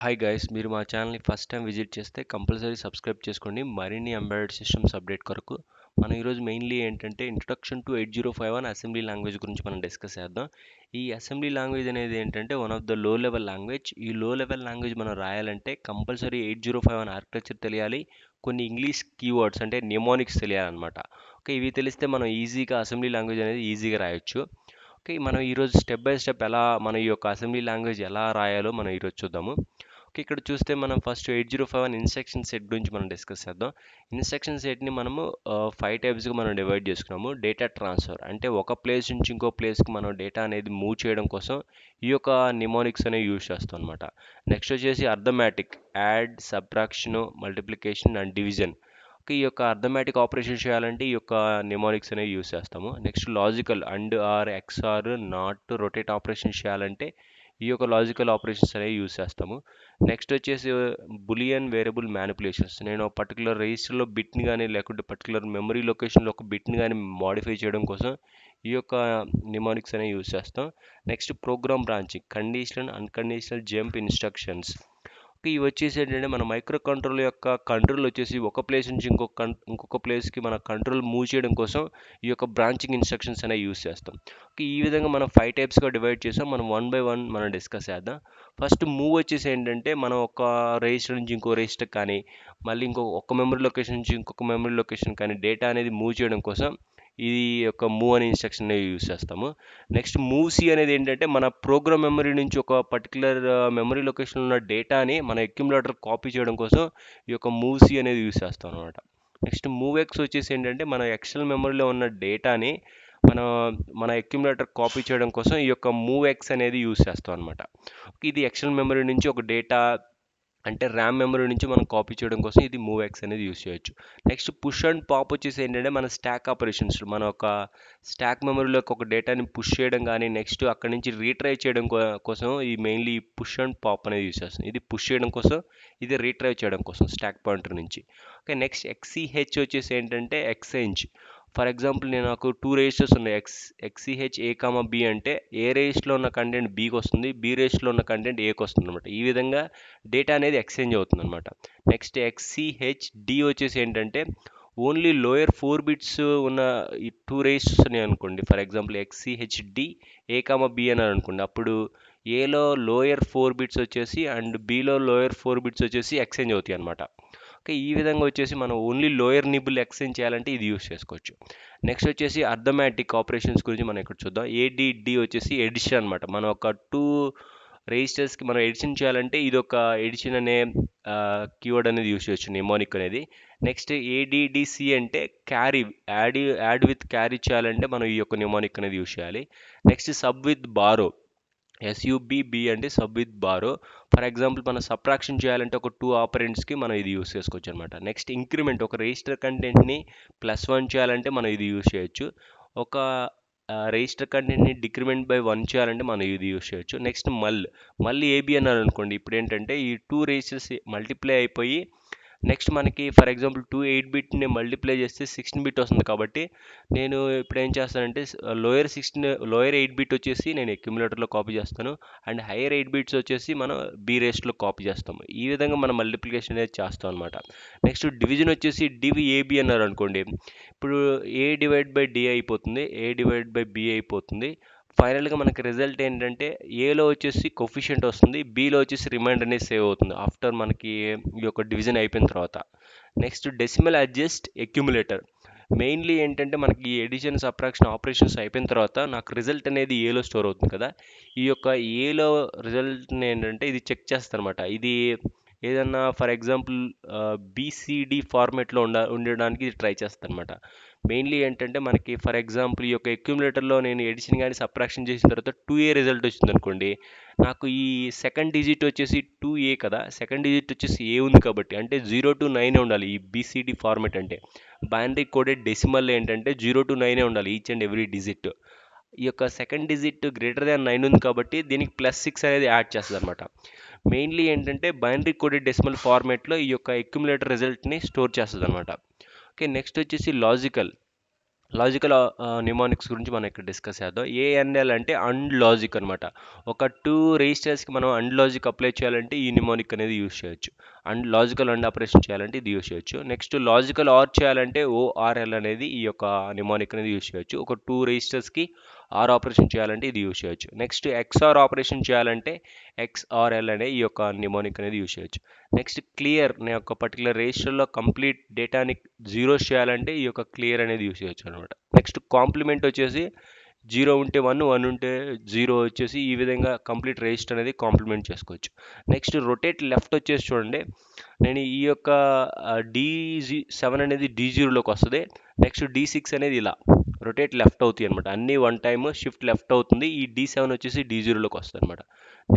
Hi guys, మీరు మా ఛానల్ని ఫస్ట్ టైం విజిట్ చేస్తే కంపల్సరీ సబ్స్క్రైబ్ చేసుకోండి మరిన్ని ఎంబెడెడ్ సిస్టమ్స్ అప్డేట్ కొరకు. మనం ఈరోజు మెయిన్లీ ఏంటంటే ఇంట్రొడక్షన్ టు 8051 అసెంబ్లీ లాంగ్వేజ్ గురించి మనం డిస్కస్ చేద్దాం. ఈ అసెంబ్లీ లాంగ్వేజ్ అనేది ఏంటంటే one of the low level language. ఈ లో లెవెల్ లాంగ్వేజ్ మనం రాయాలంటే కంపల్సరీ 8051 ఆర్కిటెక్చర్ తెలియాలి, కొన్ని ఇంగ్లీష్ కీవర్డ్స్ అంటే నిమోనిక్స్ తెలియాలన్నమాట. ఓకే, ఇవి తెలిస్తే మనం ఈజీగా అసెంబ్లీ లాంగ్వేజ్ అనేది ఈజీగా రాయొచ్చు. ఓకే, మనం ఈరోజు స్టెప్ బై స్టెప్ ఎలా మన ఈ యొక్క అసెంబ్లీ లాంగ్వేజ్ ఎలా రాయాలో మనం ఈరోజు చూద్దాము. ఓకే, ఇక్కడ చూస్తే మనం ఫస్ట్ 8051 ఇన్స్ట్రక్షన్ సెట్ గురించి మనం డిస్కస్ చేద్దాం. ఇన్స్ట్రక్షన్ సెట్ని మనము 5 టైప్స్గా మనం డివైడ్ చేసుకున్నాము. డేటా ట్రాన్స్ఫర్ అంటే ఒక ప్లేస్ నుంచి ఇంకో ప్లేస్కి మనం డేటా అనేది మూవ్ చేయడం కోసం ఈ యొక్క నిమోనిక్స్ అనేవి యూజ్ చేస్తాం అనమాట. నెక్స్ట్ వచ్చేసి arithmetic, add, subtraction, multiplication and division. Okay, ఈ యొక్క అర్థమెటిక్ ఆపరేషన్ చేయాలంటే ఈ యొక్క నిమోనిక్స్ అనేవి యూజ్ చేస్తాము. Next logical, and, or, XOR, not, rotate operation చేయాలంటే ఈ యొక్క లాజికల్ ఆపరేషన్స్ అనేవి యూజ్ చేస్తాము. నెక్స్ట్ వచ్చేసి బులియన్ వేరియబుల్ మ్యానిపులేషన్స్. నేను పర్టికులర్ రిజిస్టర్లో బిట్ని కానీ లేకుంటే పర్టికులర్ మెమరీ లొకేషన్లో ఒక బిట్ని కానీ మాడిఫై చేయడం కోసం ఈ యొక్క నిమోనిక్స్ అనేవి యూజ్ చేస్తాం. Next program branching, conditional, unconditional jump instructions. ఇవి వచ్చేసి ఏంటంటే మన మైక్రో కంట్రోల్ యొక్క కంట్రోల్ వచ్చేసి ఒక ప్లేస్ నుంచి ఇంకొక ప్లేస్కి మన కంట్రోల్ మూవ్ చేయడం కోసం ఈ యొక్క బ్రాంచింగ్ ఇన్స్ట్రక్షన్స్ అనేవి యూస్ చేస్తాం. ఓకే, ఈ విధంగా మనం 5 టైప్స్గా డివైడ్ చేసాం. మనం వన్ బై వన్ మనం డిస్కస్ చేద్దాం. ఫస్ట్ మూవ్ వచ్చేసి ఏంటంటే మనం ఒక రిజిస్టర్ నుంచి ఇంకో రిజిస్టర్ కానీ మళ్ళీ ఒక మెమరీ లొకేషన్ నుంచి ఇంకొక మెమరీ లొకేషన్ కానీ డేటా అనేది మూవ్ చేయడం కోసం ఇది యొక్క మూవ్ అనే ఇన్స్ట్రక్షన్ యూస్ చేస్తాము. నెక్స్ట్ మూవ్ సి అనేది ఏంటంటే మన ప్రోగ్రామ్ మెమరీ నుంచి ఒక పర్టికులర్ మెమరీ లొకేషన్లో ఉన్న డేటాని మన అక్యుములేటర్ కాపీ చేయడం కోసం ఈ యొక్క మూవ్ సి అనేది యూస్ చేస్తాం అనమాట. నెక్స్ట్ మూవ్ ఎక్స్ వచ్చేసి ఏంటంటే మన ఎక్స్టర్నల్ మెమరీలో ఉన్న డేటాని మన మన అక్యుములేటర్ కాపీ చేయడం కోసం ఈ యొక్క మూవ్ ఎక్స్ అనేది యూస్ చేస్తాం అనమాట. ఇది ఎక్స్టర్నల్ మెమరీ నుంచి ఒక డేటా అంటే ర్యామ్ మెమరీ నుంచి మనం కాపీ చేయడం కోసం ఇది మూవ్ ఎక్స్ అనేది యూస్ చేయొచ్చు. నెక్స్ట్ పుష్ అండ్ పాప్ వచ్చేసి ఏంటంటే మన స్టాక్ ఆపరేషన్స్, మన ఒక స్టాక్ మెమరీలోకి ఒక డేటాని పుష్ చేయడం కానీ నెక్స్ట్ అక్కడ నుంచి రీట్రైవ్ చేయడం కోసం ఈ మెయిన్లీ పుష్ అండ్ పాప్ అనేది యూస్ చేస్తుంది. ఇది పుష్ చేయడం కోసం, ఇది రీట్రైవ్ చేయడం కోసం స్టాక్ పాయింటర్ నుంచి. ఓకే, నెక్స్ట్ ఎక్స్సిహెచ్ వచ్చేసి ఏంటంటే ఎక్స్చేంజ్. ఫర్ ఎగ్జాంపుల్ నేను నాకు 2 రిజిస్టర్స్ ఉన్నాయి, ఎక్స్సిహెచ్ ఏ కామా బి అంటే ఏ రిజిస్టర్లో ఉన్న కంటెంట్ బీకి వస్తుంది, బి రిజిస్టర్లో ఉన్న కంటెంట్ ఏకి వస్తుంది అనమాట. ఈ విధంగా డేటా అనేది ఎక్స్చేంజ్ అవుతుంది అనమాట. నెక్స్ట్ ఎక్స్సిహెచ్డి వచ్చేసి ఏంటంటే ఓన్లీ లోయర్ 4 బిట్స్ ఉన్న ఈ 2 రిజిస్టర్స్ ఉన్నాయి అనుకోండి. For example XCHD A comma B అని అనుకోండి, అప్పుడు ఏలో లోయర్ 4 బిట్స్ వచ్చేసి అండ్ బిలో లోయర్ 4 బిట్స్ వచ్చేసి ఎక్స్చేంజ్ అవుతాయి అనమాట. ఓకే, ఈ విధంగా వచ్చేసి మనం ఓన్లీ లోయర్ నిబుల్ ఎక్స్చేంజ్ చేయాలంటే ఇది యూస్ చేసుకోవచ్చు. నెక్స్ట్ వచ్చేసి అర్థమెటిక్ ఆపరేషన్స్ గురించి మనం ఇక్కడ చూద్దాం. ఏడిడి వచ్చేసి ఎడిషన్ అనమాట. మనం ఒక 2 రిజిస్టర్స్కి మనం ఎడిషన్ చేయాలంటే ఇది ఒక ఎడిషన్ అనే కీవర్డ్ అనేది యూస్ చేయొచ్చు, నిమోనిక్ అనేది. నెక్స్ట్ ఏడిడిసి అంటే క్యారీ, యాడ్ విత్ క్యారీ చేయాలంటే మనం ఈ యొక్క నిమోనిక్ అనేది యూస్ చేయాలి. Next sub with borrow, SUBB అంటే sub with borrow. For example మనం సబ్ట్రాక్షన్ చేయాలంటే ఒక 2 ఆపరెంట్స్కి మనం ఇది యూస్ చేసుకోవచ్చు అనమాట. నెక్స్ట్ ఇంక్రిమెంట్, ఒక రిజిస్టర్ కంటెంట్ని +1 చేయాలంటే మనం ఇది యూస్ చేయొచ్చు. ఒక రిజిస్టర్ కంటెంట్ని డిక్రిమెంట్ బై 1 చేయాలంటే మనం ఇది యూస్ చేయొచ్చు. నెక్స్ట్ మళ్ళీ ఏబి అన్నారు అనుకోండి, ఇప్పుడు ఏంటంటే ఈ 2 రిజిస్టర్స్ మల్టిప్లై అయిపోయి నెక్స్ట్ మనకి ఫర్ ఎగ్జాంపుల్ 8 బిట్ని మల్టిప్లై చేస్తే 16 బిట్ వస్తుంది. కాబట్టి నేను ఇప్పుడు ఏం చేస్తానంటే లోయర్ 8 బిట్ వచ్చేసి నేను అక్యుములేటర్లో కాపీ చేస్తాను అండ్ హైయర్ 8 బిట్స్ వచ్చేసి మనం బి రేస్ట్లో కాపీ చేస్తాము. ఈ విధంగా మనం మల్టిప్లికేషన్ అనేది చేస్తాం అనమాట. నెక్స్ట్ డివిజన్ వచ్చేసి డివి ఏబి అన్నారు అనుకోండి, ఇప్పుడు ఏ డివైడ్ బై డి అయిపోతుంది, ఏ డివైడ్ బై బి అయిపోతుంది. ఫైనల్గా మనకి రిజల్ట్ ఏంటంటే ఏలో వచ్చేసి కొఫిషియంట్ వస్తుంది, బిలో వచ్చేసి రిమైండర్ అనేది సేవ్ అవుతుంది ఆఫ్టర్ మనకి ఈ యొక్క డివిజన్ అయిపోయిన తర్వాత. Next decimal adjust accumulator. Mainly ఏంటంటే మనకి ఈ ఎడిషన్ సబ్ట్రాక్షన్ ఆపరేషన్స్ అయిపోయిన తర్వాత నాకు రిజల్ట్ అనేది ఏలో స్టోర్ అవుతుంది కదా, ఈ యొక్క ఏలో రిజల్ట్ని ఏంటంటే ఇది చెక్ చేస్తాను అనమాట. ఇది ఏదన్నా ఫర్ ఎగ్జాంపుల్ బీసీడి ఫార్మేట్లో ఉండడానికి ఇది ట్రై చేస్తాను అనమాట. మెయిన్లీ ఏంటంటే మనకి ఫర్ ఎగ్జాంపుల్ ఈ యొక్క అక్యుములేటర్లో నేను ఎడిషన్ కానీ సబ్ట్రాక్షన్ చేసిన తర్వాత 2A రిజల్ట్ వచ్చింది అనుకోండి, నాకు ఈ సెకండ్ డిజిట్ వచ్చేసి 2A కదా, సెకండ్ డిజిట్ వచ్చేసి ఏ ఉంది కాబట్టి అంటే 0 to 9 ఉండాలి. ఈ బీసీడి ఫార్మేట్ అంటే బైనరీ కోడెడ్ డెసిమల్ ఏంటంటే 0 to 9 ఉండాలి ఈచ్ అండ్ ఎవ్రీ డిజిట్. ఈ యొక్క సెకండ్ డిజిట్ గ్రేటర్ దాన్ 9 ఉంది కాబట్టి దీనికి +6 అనేది యాడ్ చేస్తుంది అనమాట. మెయిన్లీ ఏంటంటే బైనరీ కోడెడ్ డెసిమల్ ఫార్మేట్లో ఈ యొక్క అక్యుములేటర్ రిజల్ట్ని స్టోర్ చేస్తుంది అనమాట. ఓకే, నెక్స్ట్ వచ్చేసి లాజికల్. లాజికల్ నిమోనిక్స్ గురించి మనం ఇక్కడ డిస్కస్ చేద్దాం. ఏఎన్ఎల్ అంటే అండ్ లాజిక్ అనమాట. ఒక టూ రిజిస్టర్స్కి మనం అండ్ లాజిక్ అప్లై చేయాలంటే ఈ నిమోనిక్ అనేది యూస్ చేయొచ్చు. అండ్ లాజికల్ అండ్ ఆపరేషన్ చేయాలంటే ఇది యూస్ చేయొచ్చు. నెక్స్ట్ లాజికల్ ఆర్ చేయాలంటే ఓఆర్ఎల్ అనేది ఈ యొక్క నిమోనిక్ అనేది యూస్ చేయొచ్చు. ఒక టూ రిజిస్టర్స్కి ఆర్ ఆపరేషన్ చేయాలంటే ఇది యూస్ చేయొచ్చు. నెక్స్ట్ ఎక్స్ఆర్ ఆపరేషన్ చేయాలంటే ఎక్స్ఆర్ఎల్ అనే ఈ యొక్క నిమోనిక్ అనేది యూస్ చేయొచ్చు. నెక్స్ట్ క్లియర్ అనే ఒక పర్టికులర్ రిజిస్టర్లో కంప్లీట్ డేటాని జీరోస్ చేయాలంటే ఈ యొక్క క్లియర్ అనేది యూస్ చేయొచ్చు అనమాట. నెక్స్ట్ కాంప్లిమెంట్ వచ్చేసి 0 ఉంటే 1, 1 ఉంటే 0 వచ్చేసి ఈ విధంగా కంప్లీట్ రిజిస్టర్ అనేది కాంప్లిమెంట్ చేసుకోవచ్చు. నెక్స్ట్ రొటేట్ లెఫ్ట్ వచ్చేసి చూడండి, నేను ఈ యొక్క D7 అనేది D0లోకి వస్తుంది. నెక్స్ట్ D6 అనేది ఇలా రొటేట్ లెఫ్ట్ అవుతాయి అనమాట. అన్నీ వన్ టైమ్ షిఫ్ట్ లెఫ్ట్ అవుతుంది. ఈ D7 వచ్చేసి D0లోకి వస్తుంది అనమాట.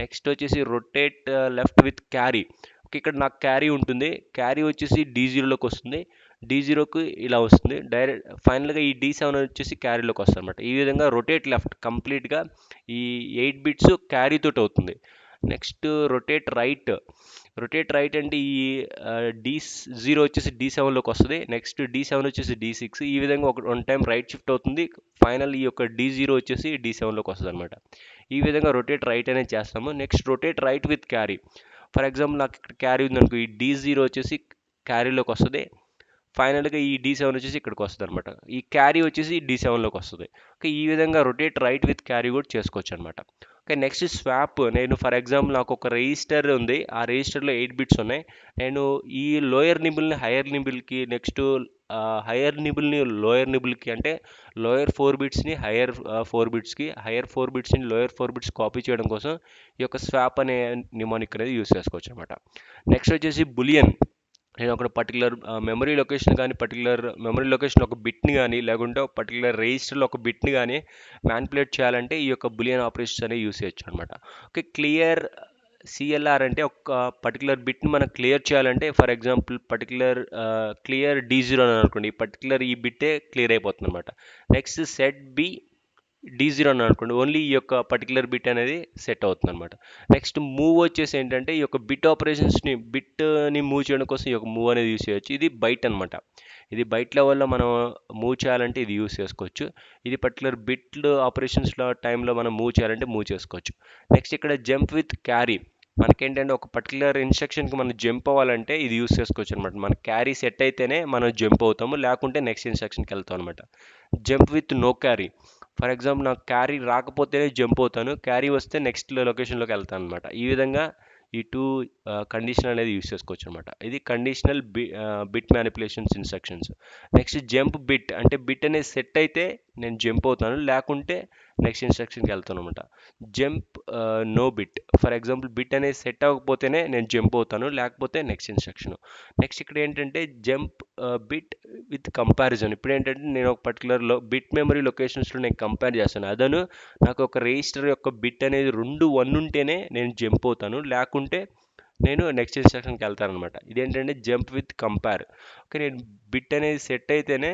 నెక్స్ట్ వచ్చేసి రొటేట్ లెఫ్ట్ విత్ క్యారీ. ఇక్కడ నాకు క్యారీ ఉంటుంది. క్యారీ వచ్చేసి D0లోకి వస్తుంది. D0కు ఇలా వస్తుంది. డైరెక్ట్ ఫైనల్గా ఈ D7 వచ్చేసి క్యారీలోకి వస్తుంది అనమాట. ఈ విధంగా రొటేట్ లెఫ్ట్ కంప్లీట్గా ఈ 8 బిట్స్ క్యారీ తోటి అవుతుంది. Next rotate right. Rotate right అంటే ఈ D0 వచ్చేసి D7లోకి వస్తుంది. నెక్స్ట్ D7 వచ్చేసి D6. ఈ విధంగా ఒక వన్ టైం రైట్ షిఫ్ట్ అవుతుంది. ఫైనల్ ఈ యొక్క D0 వచ్చేసి D7లోకి వస్తుంది అనమాట. ఈ విధంగా రొటేట్ రైట్ అనేది చేస్తాము. Next rotate right with carry. For example నాకు ఇక్కడ క్యారీ ఉందనుకో, ఈ D0 వచ్చేసి క్యారీలోకి వస్తుంది. ఫైనల్గా ఈ D7 వచ్చేసి ఇక్కడికి వస్తుంది అనమాట. ఈ క్యారీ వచ్చేసి D7లోకి వస్తుంది. ఓకే, ఈ విధంగా రొటేట్ రైట్ విత్ క్యారీ కూడా చేసుకోవచ్చు అనమాట. Okay, next swap. నేను ఫర్ ఎగ్జాంపుల్ నాకు ఒక రిజిస్టర్ ఉంది. ఆ రిజిస్టర్లో 8 బిట్స్ ఉన్నాయి. నేను ఈ లోయర్ నిబుల్ని హయ్యర్ నిబుల్కి, నెక్స్ట్ హయ్యర్ నిబుల్ని లోయర్ నిబుల్కి, అంటే లోయర్ 4 బిట్స్ని హయ్యర్ 4 బిట్స్కి, హయ్యర్ 4 బిట్స్ని లోయర్ 4 బిట్స్ కాపీ చేయడం కోసం ఈ యొక్క స్వాప్ అనే నిమోనిక్ అనేది యూస్ చేసుకోవచ్చు అనమాట. నెక్స్ట్ వచ్చేసి బులియన్. నేను ఒక పర్టికులర్ మెమరీ లొకేషన్ కానీ, పర్టికులర్ మెమరీ లొకేషన్ ఒక బిట్ని కానీ, లేకుంటే ఒక పర్టికులర్ రిజిస్టర్లో ఒక బిట్ని కానీ మ్యానిపులేట్ చేయాలంటే ఈ యొక్క బులియన్ ఆపరేషన్స్ అనేవి యూస్ చేయొచ్చు అనమాట. ఓకే, క్లియర్ సిఎల్ఆర్ అంటే ఒక పర్టికులర్ బిట్ని మనం క్లియర్ చేయాలంటే, for example particular clear D0 అని అనుకోండి, ఈ పర్టికులర్ ఈ బిట్టే క్లియర్ అయిపోతుంది అనమాట. నెక్స్ట్ సెట్ బి D0 అని అనుకోండి, ఓన్లీ ఈ యొక్క పర్టికులర్ బిట్ అనేది సెట్ అవుతుంది అనమాట. నెక్స్ట్ మూవ్ వచ్చేసి ఏంటంటే ఈ యొక్క బిట్ ఆపరేషన్స్ని బిట్ని మూవ్ చేయడం కోసం ఈ యొక్క మూవ్ అనేది యూస్ చేయొచ్చు. ఇది బైట్ అనమాట. ఇది బైట్ లెవెల్లో మనం మూవ్ చేయాలంటే ఇది యూస్ చేసుకోవచ్చు. ఇది పర్టికులర్ బిట్లు ఆపరేషన్స్లో టైంలో మనం మూవ్ చేయాలంటే మూవ్ చేసుకోవచ్చు. నెక్స్ట్ ఇక్కడ జంప్ విత్ క్యారీ. మనకేంటంటే ఒక పర్టికులర్ ఇన్స్ట్రక్షన్కి మనం జంప్ అవ్వాలంటే ఇది యూస్ చేసుకోవచ్చు అనమాట. మన క్యారీ సెట్ అయితేనే మనం జంప్ అవుతాము, లేకుంటే నెక్స్ట్ ఇన్స్ట్రక్షన్కి వెళ్తాం అనమాట. Jump with no carry. For example నాకు క్యారీ రాకపోతేనే జంప్ అవుతాను, క్యారీ వస్తే నెక్స్ట్ లొకేషన్లోకి వెళ్తాను అనమాట. ఈ విధంగా ఈ టూ కండిషన్ అనేది యూస్ చేసుకోవచ్చు అనమాట. ఇది conditional bit manipulations instructions. Next jump bit అంటే బిట్ అనేది సెట్ అయితే నేను జంప్ అవుతాను, లేకుంటే నెక్స్ట్ ఇన్స్ట్రక్షన్కి వెళ్తాను అనమాట. Jump no bit. For example bit అనేది సెట్ అవ్వకపోతేనే నేను జంప్ అవుతాను, లేకపోతే నెక్స్ట్ ఇన్స్ట్రక్షన్. నెక్స్ట్ ఇక్కడ ఏంటంటే జంప్ బిట్ విత్ కంపారిజన్. ఇప్పుడు ఏంటంటే నేను ఒక పర్టికులర్ బిట్ మెమరీ లొకేషన్స్లో నేను కంపేర్ చేస్తాను. అదను నాకు ఒక రిజిస్టర్ యొక్క బిట్ అనేది 2 1 ఉంటేనే నేను జంప్ అవుతాను, లేకుంటే నేను నెక్స్ట్ ఇన్స్ట్రక్షన్కి వెళ్తాను అనమాట. ఇదేంటంటే జంప్ విత్ కంపేర్. ఓకే, నేను బిట్ అనేది సెట్ అయితేనే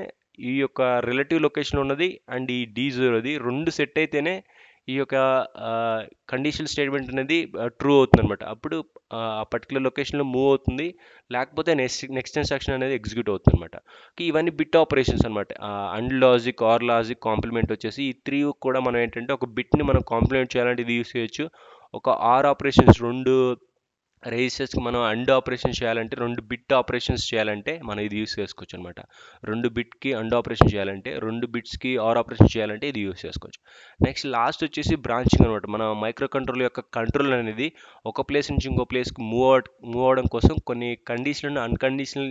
ఈ యొక్క రిలేటివ్ లొకేషన్ ఉన్నది అండ్ ఈ D0ది రెండు సెట్ అయితేనే ఈ యొక్క కండిషనల్ స్టేట్మెంట్ అనేది ట్రూ అవుతుంది అనమాట. అప్పుడు ఆ పర్టికులర్ లొకేషన్లో మూవ్ అవుతుంది, లేకపోతే నెక్స్ట్ ఇన్స్ట్రక్షన్ అనేది ఎగ్జిక్యూట్ అవుతుంది అనమాట. ఇవన్నీ బిట్ ఆపరేషన్స్ అనమాట. And logic, or logic, complement వచ్చేసి ఈ త్రీ కూడా మనం ఏంటంటే ఒక బిట్ని మనం కాంప్లిమెంట్ చేయాలంటే ఇది యూస్ చేయొచ్చు. ఒక ఆర్ ఆపరేషన్స్ రెండు రిజిస్టర్స్కి మనం అండ్ ఆపరేషన్ చేయాలంటే, రెండు బిట్ ఆపరేషన్స్ చేయాలంటే మనం ఇది యూస్ చేసుకోవచ్చు అనమాట. రెండు బిట్కి అండ్ ఆపరేషన్ చేయాలంటే, రెండు బిట్స్కి ఆర్ ఆపరేషన్ చేయాలంటే ఇది యూస్ చేసుకోవచ్చు. నెక్స్ట్ లాస్ట్ వచ్చేసి బ్రాంచింగ్ అనమాట. మన మైక్రో కంట్రోల్ యొక్క కంట్రోల్ అనేది ఒక ప్లేస్ నుంచి ఇంకో ప్లేస్కి మూవ్ అవడం కోసం కొన్ని కండిషనల్ అన్కండిషనల్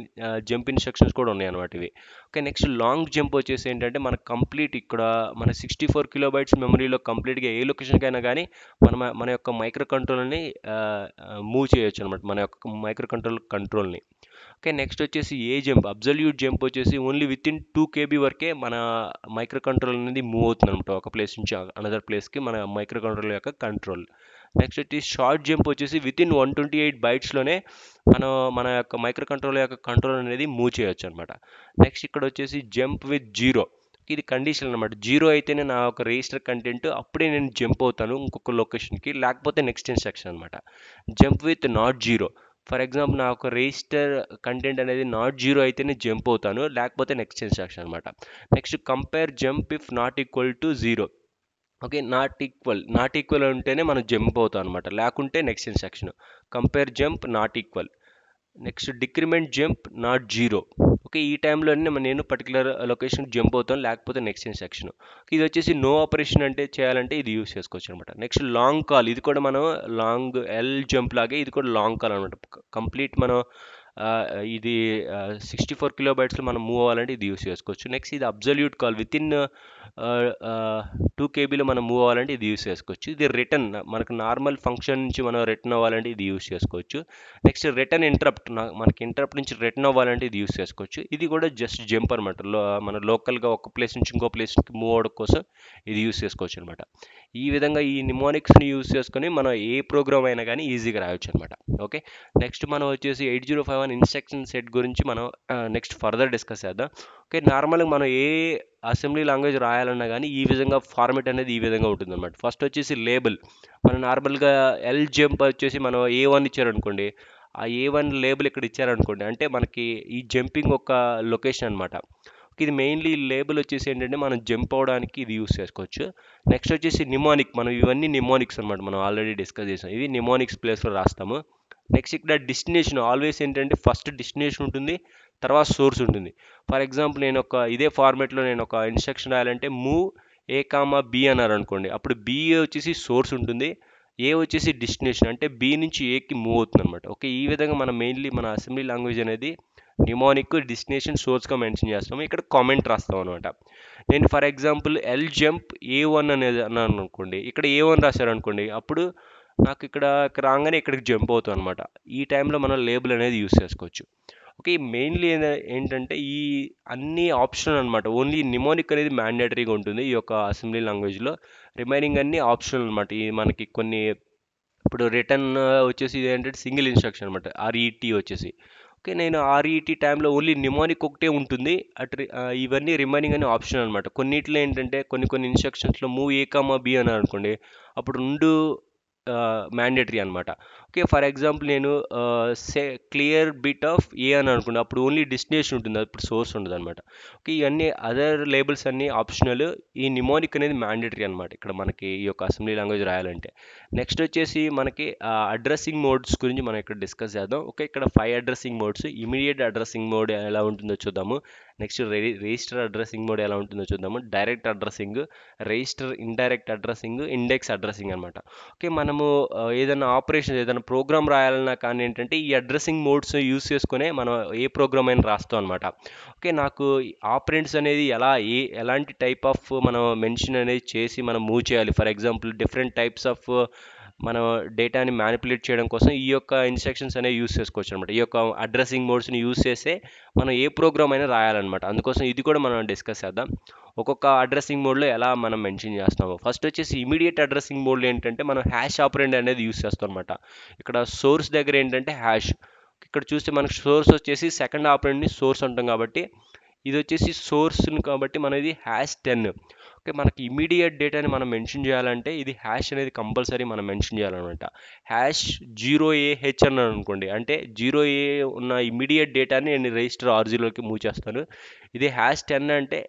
జంప్ ఇన్స్ట్రక్షన్స్ కూడా ఉన్నాయి అనమాట ఇవి. ఓకే, నెక్స్ట్ లాంగ్ జంప్ వచ్చేసి ఏంటంటే మనకు కంప్లీట్ ఇక్కడ మన 64 కిలోబైట్స్ మెమరీలో కంప్లీట్గా ఏ లొకేషన్కి అయినా కానీ మన యొక్క మైక్రో కంట్రోల్ని మూవ్ చేయొచ్చు అనమాట, మన యొక్క మైక్రో కంట్రోల్ని. ఓకే, నెక్స్ట్ వచ్చేసి ఏ జంప్, అబ్జల్యూట్ జంప్ వచ్చేసి ఓన్లీ విత్ ఇన్ 2 KB వరకే మన మైక్రో కంట్రోల్ అనేది మూవ్ అవుతుంది అనమాట, ఒక ప్లేస్ నుంచి అనదర్ ప్లేస్కి మన మైక్రో కంట్రోల్ యొక్క కంట్రోల్. నెక్స్ట్ వచ్చి షార్ట్ జంప్ వచ్చేసి విత్ ఇన్ 128 బైట్స్లోనే మన యొక్క మైక్రో కంట్రోల్ యొక్క కంట్రోల్ అనేది మూవ్ చేయొచ్చు అనమాట. నెక్స్ట్ ఇక్కడ వచ్చేసి జంప్ విత్ జీరో. ఇది కండిషన్ అనమాట. జీరో అయితేనే నా ఒక రిజిస్టర్ కంటెంట్ అప్పుడే నేను జంప్ అవుతాను ఇంకొక లొకేషన్కి, లేకపోతే నెక్స్ట్ ఇన్స్ట్రక్షన్ అనమాట. Jump with not zero. For example నా ఒక రిజిస్టర్ కంటెంట్ అనేది నాట్ జీరో అయితేనే జంప్ అవుతాను, లేకపోతే నెక్స్ట్ ఇన్స్ట్రక్షన్ అనమాట. Next compare jump if not equal to zero. Okay, not equal ఉంటేనే మనం జంప్ అవుతాం అనమాట, లేకుంటే next instruction. Compare jump not equal. Next decrement jump not zero. Okay, ఈ టైంలోనే నేను పర్టికులర్ లొకేషన్కి జంప్ అవుతాను, లేకపోతే నెక్స్ట్ ఇన్స్ట్రక్షన్. ఇది వచ్చేసి నో ఆపరేషన్ అంటే చేయాలంటే ఇది యూస్ చేసుకోవచ్చు అనమాట. నెక్స్ట్ లాంగ్ కాల్, ఇది కూడా మనం లాంగ్ ఎల్ జంప్ లాగే ఇది కూడా లాంగ్ కాల్ అనమాట. కంప్లీట్ మనం ఆ, ఇది 64 KB మనం మూవ్ అవ్వాలంటే ఇది యూస్ చేసుకోవచ్చు. నెక్స్ట్ ఇది absolute call, with in 2 KB మనం మూవ్ అవ్వాలంటే ఇది యూస్ చేసుకోవచ్చు. ఇది రిటర్న్, మనకు నార్మల్ ఫంక్షన్ నుంచి మనం రిటర్న్ అవ్వాలంటే ఇది యూస్ చేసుకోవచ్చు. నెక్స్ట్ రిటర్న్ ఇంటరప్ట్, మనకి ఇంటరప్ట్ నుంచి రిటర్న్ అవ్వాలంటే ఇది యూస్ చేసుకోవచ్చు. ఇది కూడా జస్ట్ జంప్ అనమాట. మన లోకల్గా ఒక ప్లేస్ నుంచి ఇంకో ప్లేస్కి మూవ్ అవ్వడం కోసం ఇది యూస్ చేసుకోవచ్చు అనమాట. ఈ విధంగా ఈ నిమోనిక్స్ని యూస్ చేసుకొని మనం ఏ ప్రోగ్రామ్ అయినా కానీ ఈజీగా రాయొచ్చు అనమాట. ఓకే, నెక్స్ట్ మనం వచ్చేసి 8051 ఇన్స్ట్రక్షన్ సెట్ గురించి మనం నెక్స్ట్ ఫర్దర్ డిస్కస్ చేద్దాం. ఓకే, నార్మల్గా మనం ఏ అసెంబ్లీ లాంగ్వేజ్ రాయాలన్నా కానీ ఈ విధంగా ఫార్మెట్ అనేది ఈ విధంగా ఉంటుంది అనమాట. ఫస్ట్ వచ్చేసి లేబుల్, మనం నార్మల్గా ఎల్ జంప్ వచ్చేసి మనం A1 ఇచ్చారనుకోండి, ఆ A1 లేబుల్ ఇక్కడ ఇచ్చారనుకోండి అంటే మనకి ఈ జంపింగ్ ఒక లొకేషన్ అనమాట. ఇది మెయిన్లీ లేబుల్ వచ్చేసి ఏంటంటే మనం జంప్ అవడానికి ఇది యూస్ చేసుకోవచ్చు. నెక్స్ట్ వచ్చేసి నిమోనిక్, మనం ఇవన్నీ నిమోనిక్స్ అనమాట, మనం ఆల్రెడీ డిస్కస్ చేసాం. ఇవి నిమోనిక్స్ ప్లేస్లో రాస్తాము. నెక్స్ట్ ఇక్కడ డెస్టినేషన్, ఆల్వేస్ ఏంటంటే ఫస్ట్ డెస్టినేషన్ ఉంటుంది, తర్వాత సోర్స్ ఉంటుంది. ఫర్ ఎగ్జాంపుల్ నేను ఒక ఇదే ఫార్మేట్లో నేను ఒక ఇన్స్ట్రక్షన్ రాయాలంటే మూవ్ A, B అన్నారు అనుకోండి, అప్పుడు B వచ్చేసి సోర్స్ ఉంటుంది, ఏ వచ్చేసి డెస్టినేషన్, అంటే బి నుంచి ఏకి మూవ్ అవుతుంది అనమాట. ఓకే, ఈ విధంగా మనం మెయిన్లీ మన అసెంబ్లీ లాంగ్వేజ్ అనేది నిమోనిక్ డెస్టినేషన్ సోర్స్గా మెన్షన్ చేస్తాము. ఇక్కడ కామెంట్ రాస్తాం అనమాట. నేను for example L jump A1 అనేది అన్నాను అనుకోండి, ఇక్కడ A1 రాశారు అనుకోండి, అప్పుడు నాకు ఇక్కడ రాగానే ఇక్కడికి జంప్ అవుతాం అనమాట. ఈ టైంలో మనం లేబుల్ అనేది యూస్ చేసుకోవచ్చు. ఓకే, మెయిన్లీ ఏంటంటే ఈ అన్ని ఆప్షనల్ అనమాట. ఓన్లీ నిమోనిక్ అనేది మ్యాండేటరీగా ఉంటుంది ఈ యొక్క అసెంబ్లీ లాంగ్వేజ్లో, రిమైనింగ్ అన్ని ఆప్షనల్ అనమాట. ఈ మనకి కొన్ని ఇప్పుడు రిటర్న్ వచ్చేసి ఇది ఏంటంటే సింగిల్ ఇన్స్ట్రక్షన్ అనమాట, ఆర్ఈటీ వచ్చేసి. ఓకే, నేను ఆర్ఈటీ టైంలో ఓన్లీ నిమోనిక్ ఒకటే ఉంటుంది, ఇవన్నీ రిమైనింగ్ అనే ఆప్షన్ అనమాట. కొన్నిట్లో ఏంటంటే కొన్ని ఇన్స్ట్రక్షన్స్లో మూవ్ A, B అన్నారు అనుకోండి, అప్పుడు రెండు మ్యాండేటరీ అనమాట. ఓకే, ఫర్ ఎగ్జాంపుల్ నేను క్లియర్ బిట్ ఆఫ్ ఏ అని అనుకోండి, అప్పుడు ఓన్లీ డెస్టినేషన్ ఉంటుంది, అప్పుడు సోర్స్ ఉండదు అనమాట. ఓకే, ఇవన్నీ అదర్ లేబుల్స్ అన్నీ ఆప్షనల్, ఈ నిమోనిక్ అనేది మ్యాండేటరీ అనమాట ఇక్కడ మనకి ఈ యొక్క అసెంబ్లీ లాంగ్వేజ్ రాయాలంటే. నెక్స్ట్ వచ్చేసి మనకి అడ్రస్సింగ్ మోడ్స్ గురించి మనం ఇక్కడ డిస్కస్ చేద్దాం. ఓకే, ఇక్కడ 5 addressing modes. Immediate addressing mode ఎలా ఉంటుందో చూద్దాము. నెక్స్ట్ రిజిస్టర్ అడ్రస్సింగ్ మోడ్ ఎలా ఉంటుందో చూద్దాము. Direct addressing, register indirect addressing, index addressing అనమాట. ఓకే, మనము ఏదైనా ఆపరేషన్ ఏదైనా ప్రోగ్రామ్ రాయాలన్నా కానీ ఏంటంటే ఈ అడ్రస్సింగ్ మోడ్స్ యూస్ చేసుకునే మనం ఏ ప్రోగ్రామ్ అయినా రాస్తాం అనమాట. ఓకే, నాకు ఆపరెంట్స్ అనేది ఎలాంటి టైప్ ఆఫ్ మనం మెన్షన్ అనేది చేసి మనం మూవ్ చేయాలి. For example different types of మనం డేటాని మ్యానిపులేట్ చేయడం కోసం ఈ యొక్క ఇన్స్ట్రక్షన్స్ అనేవి యూస్ చేసుకోవచ్చు అనమాట. ఈ యొక్క అడ్రస్సింగ్ మోడ్స్ని యూస్ చేసే మనం ఏ ప్రోగ్రామ్ అయినా రాయాలన్నమాట. అందుకోసం ఇది కూడా మనం డిస్కస్ చేద్దాం, ఒక్కొక్క అడ్రస్సింగ్ మోడ్లో ఎలా మనం మెన్షన్ చేస్తాము. ఫస్ట్ వచ్చేసి ఇమీడియట్ అడ్రస్సింగ్ మోడ్లో ఏంటంటే మనం హ్యాష్ ఆపరెండ్ అనేది యూస్ చేస్తాం అనమాట. ఇక్కడ సోర్స్ దగ్గర ఏంటంటే హ్యాష్, ఇక్కడ చూస్తే మనకు సోర్స్ వచ్చేసి సెకండ్ ఆపరెండ్ని సోర్స్ అంటాం కాబట్టి ఇది వచ్చేసి సోర్స్ కాబట్టి మనం ఇది #10. ఓకే, మనకి ఇమీడియట్ డేటాని మనం మెన్షన్ చేయాలంటే ఇది హ్యాష్ అనేది కంపల్సరీ మనం మెన్షన్ చేయాలన్నమాట. #0AH అన్నాను అనుకోండి, అంటే 0A ఉన్న ఇమీడియట్ డేటాని నేను రిజిస్టర్ R0లోకి మూవ్ చేస్తాను. ఇది #10 అంటే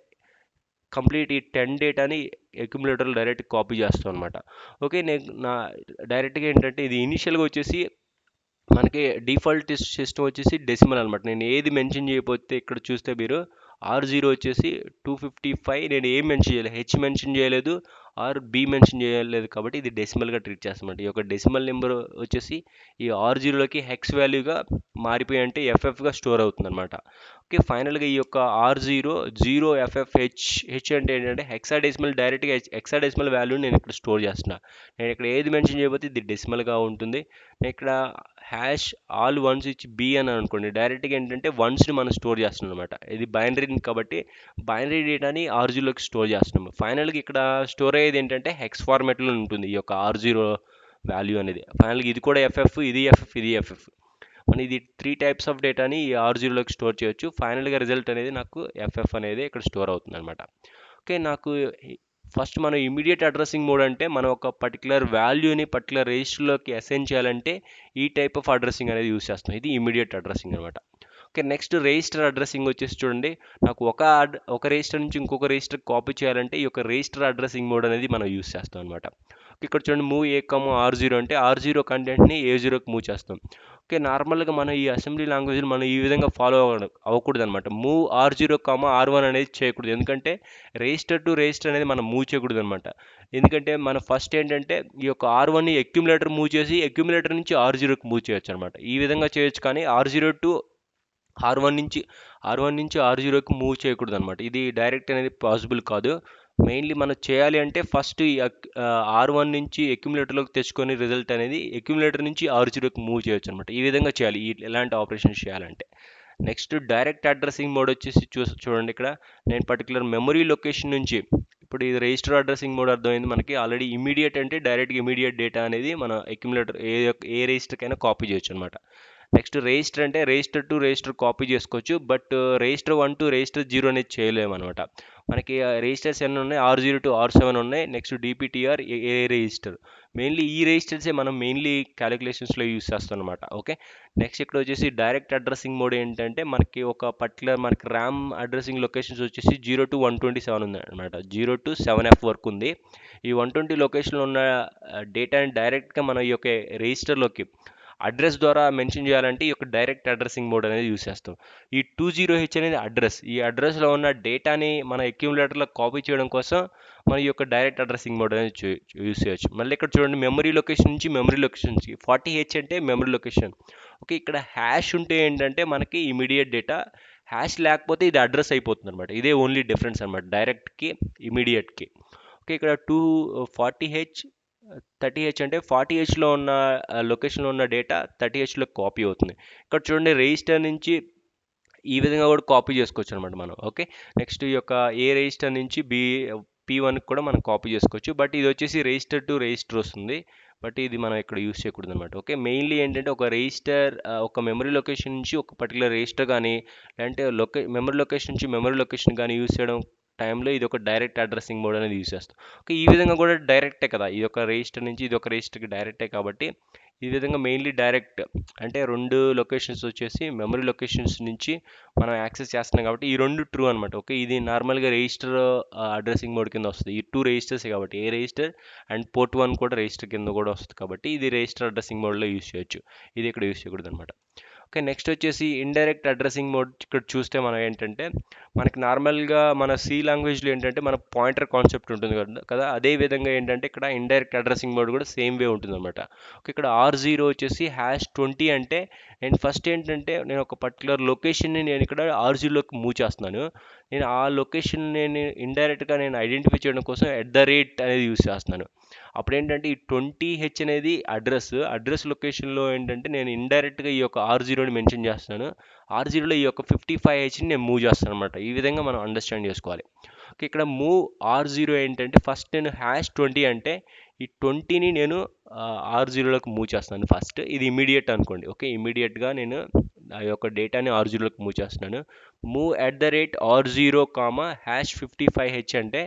కంప్లీట్ ఈ 10 డేటాని అక్యుములేటర్లో డైరెక్ట్ కాపీ చేస్తాం అనమాట. ఓకే, నేను డైరెక్ట్గా ఏంటంటే ఇది ఇనిషియల్గా వచ్చేసి మనకి డిఫాల్ట్ సిస్టమ్ వచ్చేసి డెసిమల్ అనమాట. నేను ఏది మెన్షన్ చేయకపోతే ఇక్కడ చూస్తే మీరు R0 వచ్చేసి 255, నేను ఏం మెన్షన్ చేయలేదు, హెచ్ మెన్షన్ చేయలేదు, బి మెన్షన్ చేయలేదు, కాబట్టి ఇది డెసిమల్గా ట్రీట్ చేస్తామంట. ఈ యొక్క డెసిమల్ నెంబర్ వచ్చేసి ఈ R0లోకి హెక్స్ వాల్యూగా మారిపోయి అంటే ఎఫ్ఎఫ్గా స్టోర్ అవుతుంది అనమాట. ఓకే, ఫైనల్గా ఈ యొక్క R0 0FFH అంటే ఏంటంటే హెక్సాడెసిమల్, డైరెక్ట్గా హెక్సాడెసిమల్ వాల్యూని నేను ఇక్కడ స్టోర్ చేస్తున్నా. నేను ఇక్కడ ఏది మెన్షన్ చేయకపోతే ఇది డెసిమల్గా ఉంటుంది. నేను ఇక్కడ #all1s ఇచ్చి బి అని అనుకోండి, డైరెక్ట్గా ఏంటంటే వన్స్ని మనం స్టోర్ చేస్తున్నాం అనమాట. ఇది బైనరీ కాబట్టి బైనరీ డేటాని R0లోకి స్టోర్ చేస్తున్నాము. ఫైనల్గా ఇక్కడ స్టోర్ అయ్యేది ఏంటంటే హెక్స్ ఫార్మాట్లో ఉంటుంది ఈ యొక్క R0 వాల్యూ అనేది. ఫైనల్గా ఇది కూడా ఎఫ్ఎఫ్, ఇది ఎఫ్ఎఫ్, ఇది ఎఫ్ఎఫ్, మనం ఇది 3 టైప్స్ ఆఫ్ డేటాని ఈ R0లోకి స్టోర్ చేయొచ్చు. ఫైనల్గా రిజల్ట్ అనేది నాకు ఎఫ్ఎఫ్ అనేది ఇక్కడ స్టోర్ అవుతుంది అనమాట. ఓకే, నాకు ఫస్ట్ మనం ఇమీడియట్ అడ్రసింగ్ మోడ్ అంటే మనం ఒక పర్టికులర్ వాల్యూని పర్టికులర్ రిజిస్టర్లోకి అసైన్ చేయాలంటే ఈ టైప్ ఆఫ్ అడ్రసింగ్ అనేది యూస్ చేస్తాం. ఇది ఇమీడియట్ అడ్రసింగ్ అనమాట. ఓకే, నెక్స్ట్ రిజిస్టర్ అడ్రసింగ్ వచ్చేసి చూడండి, నాకు ఒక రిజిస్టర్ నుంచి ఇంకొక రిజిస్టర్ కాపీ చేయాలంటే ఈ యొక్క రిజిస్టర్ అడ్రసింగ్ మోడ్ అనేది మనం యూస్ చేస్తాం అనమాట. ఇక్కడ చూడండి, మూవ్ ఏ కమ్ R0 అంటే R0 కంటెంట్ని A0కి మూవ్ చేస్తాం. ఓకే, నార్మల్గా మనం ఈ అసెంబ్లీ లాంగ్వేజ్ని మనం ఈ విధంగా ఫాలో అవ్వకూడదు అనమాట. మూవ్ R0, R1 అనేది చేయకూడదు, ఎందుకంటే రిజిస్టర్ టు రిజిస్టర్ అనేది మనం మూవ్ చేయకూడదు అనమాట. ఎందుకంటే మన ఫస్ట్ ఏంటంటే ఈ యొక్క R1ని అక్యుములేటర్ మూవ్ చేసి అక్యుములేటర్ నుంచి R0కి మూవ్ చేయొచ్చు అనమాట. ఈ విధంగా చేయొచ్చు, కానీ R0 టు ఆర్ వన్ నుంచి R0కి మూవ్ చేయకూడదు అనమాట. ఇది డైరెక్ట్ అనేది పాసిబుల్ కాదు. మెయిన్లీ మనం చేయాలి అంటే ఫస్ట్ ఈ R1 నుంచి అక్యుములేటర్లోకి తెచ్చుకొని రిజల్ట్ అనేది అక్యుములేటర్ నుంచి R0కి మూవ్ చేయొచ్చు అనమాట. ఈ విధంగా చేయాలి ఎలాంటి ఆపరేషన్స్ చేయాలంటే. నెక్స్ట్ డైరెక్ట్ అడ్రసింగ్ మోడ్ వచ్చేసి చూడండి, ఇక్కడ నేను పర్టికులర్ మెమరీ లొకేషన్ నుంచి, ఇప్పుడు ఇది రిజిస్టర్ అడ్రసింగ్ మోడ్ అర్థమైంది మనకి ఆల్రెడీ. ఇమీడియట్ అంటే డైరెక్ట్గా ఇమీడియట్ డేటా అనేది మన అక్యుములేటర్ ఏ రిజిస్టర్కైనా కాపీ చేయొచ్చు అనమాట. నెక్స్ట్ రిజిస్టర్ అంటే రిజిస్టర్ టు రిజిస్టర్ కాపీ చేసుకోవచ్చు, బట్ రిజిస్టర్ 1 టు రిజిస్టర్ 0 అనేది చేయలేము అనమాట. మనకి రిజిస్టర్స్ ఎన్ని ఉన్నాయి, R0 టు R7 ఉన్నాయి. నెక్స్ట్ డిపిటిఆర్ ఏ రిజిస్టర్, మెయిన్లీ ఈ రిజిస్టర్సే మనం మెయిన్లీ క్యాలిక్యులేషన్స్లో యూస్ చేస్తాం అనమాట. ఓకే, నెక్స్ట్ ఇక్కడ వచ్చేసి డైరెక్ట్ అడ్రసింగ్ మోడ్ ఏంటంటే మనకి ఒక పర్టికులర్ మనకి ర్యామ్ అడ్రసింగ్ లొకేషన్స్ వచ్చేసి 0 టు 127 ఉంది అనమాట. 0 టు 7F వరకు ఉంది. ఈ 120 లొకేషన్లో ఉన్న డేటాని డైరెక్ట్గా మనం ఈ యొక్క రిజిస్టర్లోకి అడ్రస్ ద్వారా మెన్షన్ చేయాలంటే ఈ యొక్క డైరెక్ట్ అడ్రసింగ్ మోడ్ అనేది యూస్ చేస్తాం. ఈ 20H అనేది అడ్రస్, ఈ అడ్రస్లో ఉన్న డేటాని మన అక్యుములేటర్లో కాపీ చేయడం కోసం మన ఈ యొక్క డైరెక్ట్ అడ్రసింగ్ మోడ్ అనేది యూస్ చేయొచ్చు. మళ్ళీ ఇక్కడ చూడండి, మెమరీ లొకేషన్ నుంచి మెమరీ లొకేషన్కి 40H అంటే మెమరీ లొకేషన్. ఓకే, ఇక్కడ హ్యాష్ ఉంటే ఏంటంటే మనకి ఇమీడియట్ డేటా, హ్యాష్ లేకపోతే ఇది అడ్రస్ అయిపోతుంది అనమాట. ఇదే ఓన్లీ డిఫరెన్స్ అనమాట డైరెక్ట్కి ఇమీడియట్కి. ఓకే, ఇక్కడ 40H 30H అంటే 40Hలో ఉన్న లొకేషన్లో ఉన్న డేటా 30Hలో కాపీ అవుతుంది. ఇక్కడ చూడండి, రిజిస్టర్ నుంచి ఈ విధంగా కూడా కాపీ చేసుకోవచ్చు అనమాట మనం. ఓకే, నెక్స్ట్ ఈ యొక్క ఏ రిజిస్టర్ నుంచి P1కి కూడా మనం కాపీ చేసుకోవచ్చు, బట్ ఇది వచ్చేసి రిజిస్టర్ టు రిజిస్టర్ వస్తుంది, బట్ ఇది మనం ఇక్కడ యూస్ చేయకూడదు అనమాట. ఓకే, మెయిన్లీ ఏంటంటే ఒక రిజిస్టర్ ఒక మెమరీ లొకేషన్ నుంచి ఒక పర్టికులర్ రిజిస్టర్ కానీ, లేదంటే మెమరీ లొకేషన్ నుంచి మెమరీ లొకేషన్ కానీ యూస్ చేయడం టైంలో ఇది ఒక డైరెక్ట్ అడ్రసింగ్ మోడ్ అనేది యూస్ చేస్తాం. ఓకే, ఈ విధంగా కూడా డైరెక్టే కదా, ఇది ఒక రిజిస్టర్ నుంచి ఇది ఒక రిజిస్టర్కి డైరెక్టే కాబట్టి ఈ విధంగా మెయిన్లీ డైరెక్ట్ అంటే రెండు లొకేషన్స్ వచ్చేసి మెమరీ లొకేషన్స్ నుంచి మనం యాక్సెస్ చేస్తున్నాం కాబట్టి ఈ రెండు ట్రూ అనమాట. ఓకే, ఇది నార్మల్గా రిజిస్టర్ అడ్రసింగ్ మోడ్ కింద వస్తుంది. ఈ 2 రిజిస్టర్స్ కాబట్టి ఏ రిజిస్టర్ అండ్ పోర్ట్ 1 కూడా రిజిస్టర్ కింద కూడా వస్తుంది కాబట్టి ఇది రిజిస్టర్ అడ్రసింగ్ మోడ్లో యూస్ చేయొచ్చు, ఇది ఇక్కడ యూస్ చేయకూడదు అనమాట. ఓకే, నెక్స్ట్ వచ్చేసి ఇండైరెక్ట్ అడ్రసింగ్ మోడ్. ఇక్కడ చూస్తే మనం ఏంటంటే మనకి నార్మల్గా మన సి లాంగ్వేజ్లో ఏంటంటే మన పాయింటర్ కాన్సెప్ట్ ఉంటుంది కదా, అదే విధంగా ఏంటంటే ఇక్కడ ఇండైరెక్ట్ అడ్రసింగ్ మోడ్ కూడా సేమ్ వే ఉంటుంది అనమాట. ఓకే, ఇక్కడ R0 వచ్చేసి #20 అంటే నేను ఫస్ట్ ఏంటంటే నేను ఒక పర్టికులర్ లొకేషన్ని నేను ఇక్కడ R0లోకి మూవ్ చేస్తున్నాను. నేను ఆ లొకేషన్ నేను ఇండైరెక్ట్గా నేను ఐడెంటిఫై చేయడం కోసం @ అనేది యూస్ చేస్తున్నాను. అప్పుడు ఏంటంటే ఈ 20H అనేది అడ్రస్ లొకేషన్లో ఏంటంటే నేను ఇండైరెక్ట్గా ఈ యొక్క R0ని మెన్షన్ చేస్తున్నాను. R0లో ఈ యొక్క 55Hని నేను మూవ్ చేస్తాను అనమాట. ఈ విధంగా మనం అండర్స్టాండ్ చేసుకోవాలి. ఓకే, ఇక్కడ మూవ్ R0 ఏంటంటే ఫస్ట్ నేను #20 అంటే ఈ 20ని నేను R0లోకి మూవ్ చేస్తున్నాను ఫస్ట్. ఇది ఇమీడియట్ అనుకోండి. ఓకే, ఇమీడియట్గా నేను ఆ యొక్క డేటాని R0లోకి మూవ్ చేస్తున్నాను. మూవ్ @R0, #55H అంటే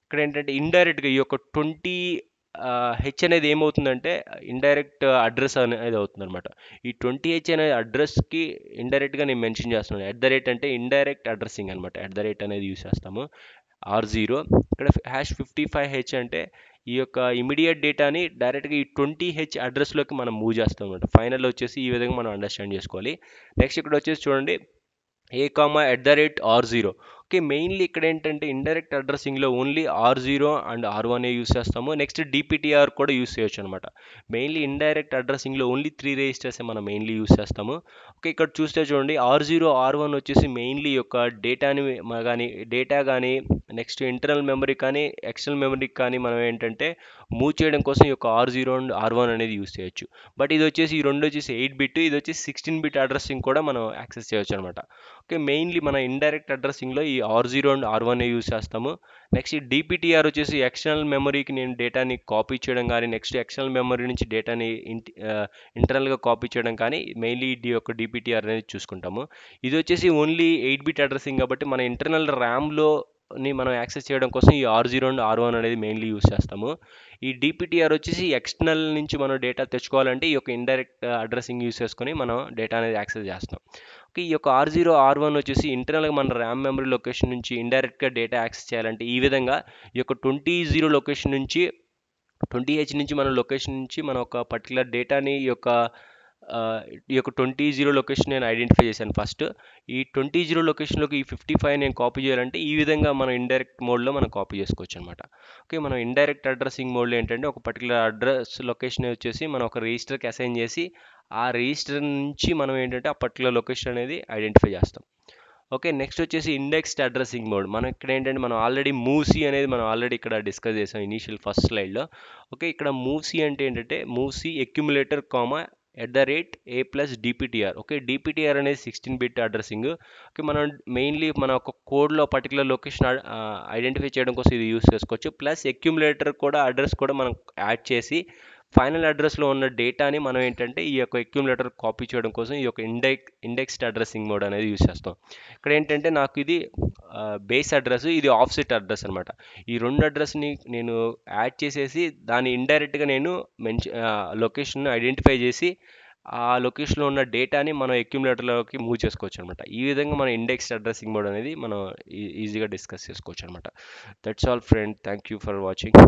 ఇక్కడ ఏంటంటే ఇండైరెక్ట్గా ఈ యొక్క 20H అనేది ఏమవుతుందంటే ఇండైరెక్ట్ అడ్రస్ అనేది అవుతుంది అనమాట. ఈ 20H అనే అడ్రస్కి ఇండైరెక్ట్గా నేను మెన్షన్ చేస్తున్నాను. @ అంటే ఇండైరెక్ట్ అడ్రసింగ్ అనమాట. @ అనేది యూస్ చేస్తాము. R0 ఇక్కడ #55H అంటే ఈ యొక్క ఇమీడియట్ డేటాని డైరెక్ట్గా ఈ 20H అడ్రస్లోకి మనం మూవ్ చేస్తాం అనమాట. ఫైనల్ వచ్చేసి ఈ విధంగా మనం అండర్స్టాండ్ చేసుకోవాలి. నెక్స్ట్ ఇక్కడ వచ్చేసి చూడండి, @R0. ఓకే, మెయిన్లీ ఇక్కడ ఏంటంటే ఇండైరెక్ట్ అడ్రసింగ్లో only R0 and R1 use చేస్తాము. నెక్స్ట్ డిపిటిఆర్ కూడా యూస్ చేయొచ్చు అనమాట. మెయిన్లీ ఇండైరెక్ట్ అడ్రసింగ్లో ఓన్లీ 3 రిజిస్టర్స్ మనం మెయిన్లీ యూస్ చేస్తాము. ఓకే, ఇక్కడ చూస్తే చూడండి, R0 R1 వచ్చేసి మెయిన్లీ యొక్క డేటా కానీ నెక్స్ట్ ఇంటర్నల్ మెమరీ కానీ ఎక్స్టర్నల్ మెమరీకి కానీ మనం ఏంటంటే మూవ్ చేయడం కోసం ఈ యొక్క R0 అండ్ R1 అనేది యూస్ చేయొచ్చు. బట్ ఇది వచ్చేసి ఈ రెండు వచ్చేసి 8 బిట్, ఇది వచ్చేసి 16 బిట్ అడ్రసింగ్ కూడా మనం యాక్సెస్ చేయొచ్చు అనమాట. ఓకే, మెయిన్లీ మన ఇండైరెక్ట్ అడ్రసింగ్లో ఈ R0 అండ్ R1 యూస్ చేస్తాము. నెక్స్ట్ ఈ డిపిటిఆర్ వచ్చేసి ఎక్స్టర్నల్ మెమరీకి నేను డేటాని కాపీ చేయడం కానీ నెక్స్ట్ ఎక్స్టర్నల్ మెమరీ నుంచి డేటాని ఇంటర్నల్గా కాపీ చేయడం కానీ మెయిన్లీ ఈ యొక్క డిపిటిఆర్ అనేది చూసుకుంటాము. ఇది వచ్చేసి ఓన్లీ 8 బిట్ అడ్రసింగ్ కాబట్టి మన ఇంటర్నల్ ర్యామ్లో ని మనం యాక్సెస్ చేయడం కోసం ఈ R0 అండ్ R1 అనేది మెయిన్లీ యూస్ చేస్తాము. ఈ DPTR వచ్చేసి ఎక్స్టర్నల్ నుంచి మనం డేటా తెచ్చుకోవాలంటే ఈ యొక్క ఇండైరెక్ట్ అడ్రసింగ్ యూస్ చేసుకొని మనం డేటా అనేది యాక్సెస్ చేస్తాం. ఓకే, ఈ యొక్క R0 R1 వచ్చేసి ఇంటర్నల్గా మన ర్యామ్ మెమరీ లొకేషన్ నుంచి ఇండైరెక్ట్గా డేటా యాక్సెస్ చేయాలంటే ఈ విధంగా ఈ యొక్క 20 లొకేషన్ నుంచి 20H నుంచి మన లొకేషన్ నుంచి మన ఒక పర్టికులర్ డేటాని ఆ, ఈ యొక్క 20 లొకేషన్ నేను ఐడెంటిఫై చేశాను ఫస్ట్. ఈ 20 లొకేషన్లోకి ఈ 55 నేను కాపీ చేయాలంటే ఈ విధంగా మనం ఇండైరెక్ట్ మోడ్లో మనం కాపీ చేసుకోవచ్చు అనమాట. ఓకే, మనం ఇండైరెక్ట్ అడ్రసింగ్ మోడ్లో ఏంటంటే ఒక పర్టికులర్ అడ్రస్ లొకేషన్ వచ్చేసి మనం ఒక రిజిస్టర్కి అసైన్ చేసి ఆ రిజిస్టర్ నుంచి మనం ఏంటంటే ఆ పర్టికులర్ లొకేషన్ అనేది ఐడెంటిఫై చేస్తాం. ఓకే, నెక్స్ట్ వచ్చేసి ఇండెక్స్డ్ అడ్రసింగ్ మోడ్. మనం ఇక్కడ ఏంటంటే మనం ఆల్రెడీ మూసీ అనేది మనం ఆల్రెడీ ఇక్కడ డిస్కస్ చేసాం ఇనీషియల్ ఫస్ట్ స్లైడ్లో. ఓకే, ఇక్కడ మూసీ అంటే ఏంటంటే Musi accumulator comma @a+dptr. Okay, DPTR అనేది 16 బిట్ అడ్రసింగ్. ఓకే, మనం మెయిన్లీ మన ఒక కోడ్లో పర్టికులర్ లొకేషన్ ఐడెంటిఫై చేయడం కోసం ఇది యూస్ చేసుకోవచ్చు. ప్లస్ ఎక్యుములేటర్ కూడా అడ్రస్ కూడా మనం యాడ్ చేసి ఫైనల్ అడ్రస్లో ఉన్న డేటాని మనం ఏంటంటే ఈ యొక్క ఎక్యుములేటర్ కాపీ చేయడం కోసం ఈ యొక్క ఇండెక్స్డ్ అడ్రసింగ్ మోడ్ అనేది యూస్ చేస్తాం. ఇక్కడ ఏంటంటే నాకు ఇది బేస్ అడ్రస్, ఇది ఆఫ్సెట్ అడ్రస్ అనమాట. ఈ రెండు అడ్రస్ని నేను యాడ్ చేసేసి దాన్ని ఇండైరెక్ట్గా నేను లొకేషన్ ఐడెంటిఫై చేసి ఆ లొకేషన్లో ఉన్న డేటాని మనం ఎక్యుములేటర్లోకి మూవ్ చేసుకోవచ్చు అనమాట. ఈ విధంగా మన ఇండెక్స్డ్ అడ్రసింగ్ మోడ్ అనేది మనం ఈజీగా డిస్కస్ చేసుకోవచ్చు అనమాట. That's all friend, thank you for watching.